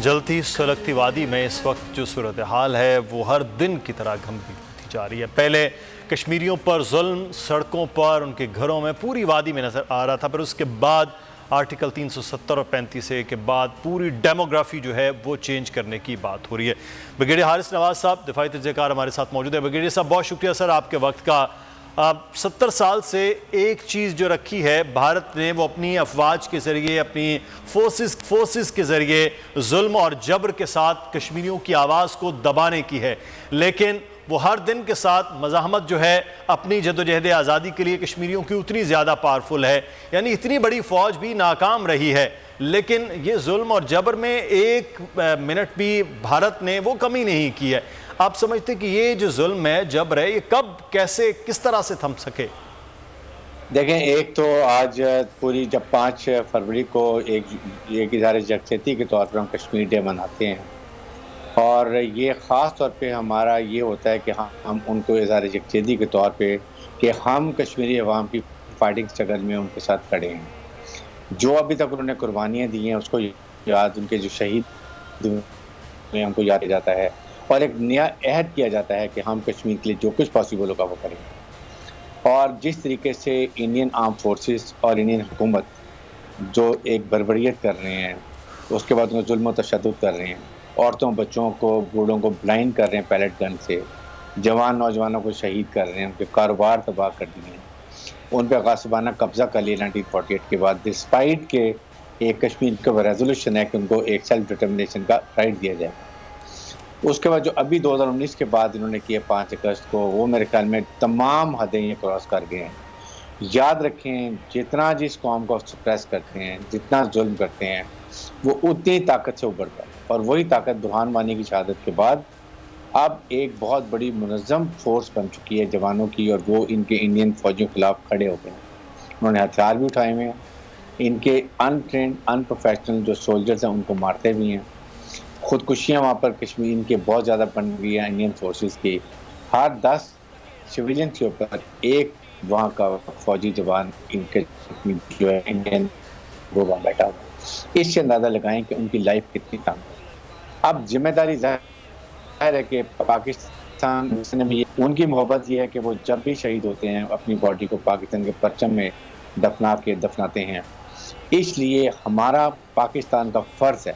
جلتی سلگتی وادی میں اس وقت جو صورتحال ہے وہ ہر دن کی طرح گھمتی ہوتی جا رہی ہے۔ پہلے کشمیریوں پر ظلم سڑکوں پر، ان کے گھروں میں، پوری وادی میں نظر آ رہا تھا، پر اس کے بعد آرٹیکل 370 اور 35A کے بعد پوری ڈیموگرافی جو ہے وہ چینج کرنے کی بات ہو رہی ہے۔ بریگیڈیئر حارث نواز صاحب دفاعی تجزیہ کار ہمارے ساتھ موجود ہیں۔ بریگیڈیئر صاحب بہت شکریہ سر آپ کے وقت کا۔ 70 سال سے ایک چیز جو رکھی ہے بھارت نے، وہ اپنی افواج کے ذریعے، اپنی فورسز کے ذریعے ظلم اور جبر کے ساتھ کشمیریوں کی آواز کو دبانے کی ہے، لیکن وہ ہر دن کے ساتھ مزاحمت جو ہے اپنی جدوجہد آزادی کے لیے کشمیریوں کی اتنی زیادہ پاورفل ہے، یعنی اتنی بڑی فوج بھی ناکام رہی ہے، لیکن یہ ظلم اور جبر میں ایک منٹ بھی بھارت نے وہ کمی نہیں کی ہے۔ آپ سمجھتے کہ یہ جو ظلم ہے، جبر ہے، یہ کب، کیسے، کس طرح سے تھم سکے؟ دیکھیں، ایک تو آج پوری جب 5 فروری کو ایک اظہار یکجہتی کے طور پر ہم کشمیر ڈے مناتے ہیں، اور یہ خاص طور پہ ہمارا یہ ہوتا ہے کہ ہم ان کو اظہار یکجہتی کے طور پہ کہ ہم کشمیری عوام کی فائٹنگ اسٹرگل میں ان کے ساتھ کھڑے ہیں، جو ابھی تک انہوں نے قربانیاں دی ہیں اس کو یاد، ان کے جو شہید میں ہم کو یاد کیا جاتا ہے، اور ایک نیا عہد کیا جاتا ہے کہ ہم کشمیر کے لیے جو کچھ پاسبل ہوگا وہ کریں گے۔ اور جس طریقے سے انڈین آرم فورسز اور انڈین حکومت جو ایک بربریت کر رہے ہیں، اس کے بعد ان کو ظلم و تشدد کر رہے ہیں، عورتوں بچوں کو بوڑھوں کو بلائنڈ کر رہے ہیں پیلٹ گن سے، جوان نوجوانوں کو شہید کر رہے ہیں، ان کے کاروبار تباہ کر دیے ہیں، ان پہ غاصبانہ قبضہ کر لیا 1948 کے بعد، ڈسپائٹ کے ایک کشمیر کا ریزولوشن ہے کہ ان کو ایک سیلف ڈٹرمنیشن کا رائٹ دیا جائے۔ اس کے بعد جو ابھی 2019 کے بعد انہوں نے کیا 5 اگست کو، وہ میرے خیال میں تمام حدیں یہ کراس کر گئے ہیں۔ یاد رکھیں، جتنا جس قوم کو سپریس کرتے ہیں، جتنا ظلم کرتے ہیں، وہ اتنی طاقت سے ابھرتا ہے، اور وہی طاقت برہان وانی کی شہادت کے بعد اب ایک بہت بڑی منظم فورس بن چکی ہے جوانوں کی، اور وہ ان کے انڈین فوجیوں کے خلاف کھڑے ہو گئے ہیں۔ انہوں نے ہتھیار بھی اٹھائے ہوئے ہیں، ان کے ان ٹرینڈ ان پروفیشنل جو سولجرز ہیں ان کو مارتے بھی ہیں۔ خودکشیاں وہاں پر کشمیر کے بہت زیادہ بن گئی ہیں انڈین فورسز کی، ہر 10 سویلین کے اوپر ایک وہاں کا فوجی جوان ان کے جو ہے انڈین وہ وہاں بیٹھا ہوا۔ اس سے اندازہ لگائیں کہ ان کی لائف کتنی کم ہے۔ اب ذمہ داری ظاہر ہے کہ پاکستان میں ان کی محبت یہ ہے کہ وہ جب بھی شہید ہوتے ہیں اپنی باڈی کو پاکستان کے پرچم میں دفناتے ہیں۔ اس لیے ہمارا پاکستان کا فرض ہے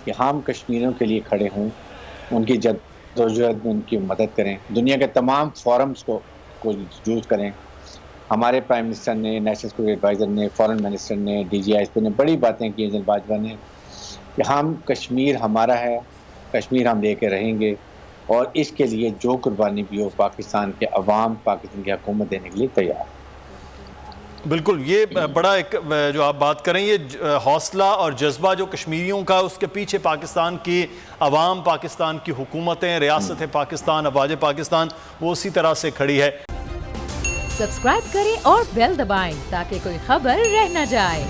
کہ ہم کشمیریوں کے لیے کھڑے ہوں، ان کی جدوجہد میں ان کی مدد کریں، دنیا کے تمام فورمز کو یوز کریں۔ ہمارے پرائم منسٹر نے، نیشنل سیکورٹی ایڈوائزر نے، فارن منسٹر نے، ڈی جی آئی نے بڑی باتیں کی ہیں، جنرل باجوہ نے، کہ ہم کشمیر ہمارا ہے، کشمیر ہم لے کے رہیں گے، اور اس کے لیے جو قربانی بھی ہو پاکستان کے عوام، پاکستان کی حکومت دینے کے لیے تیار ہے۔ بالکل، یہ بڑا ایک جو آپ بات کریں، یہ حوصلہ اور جذبہ جو کشمیریوں کا، اس کے پیچھے پاکستان کی عوام، پاکستان کی حکومتیں، ریاست پاکستان، افواج پاکستان، وہ اسی طرح سے کھڑی ہے۔ سبسکرائب کریں اور بیل دبائیں تاکہ کوئی خبر رہ نہ جائے۔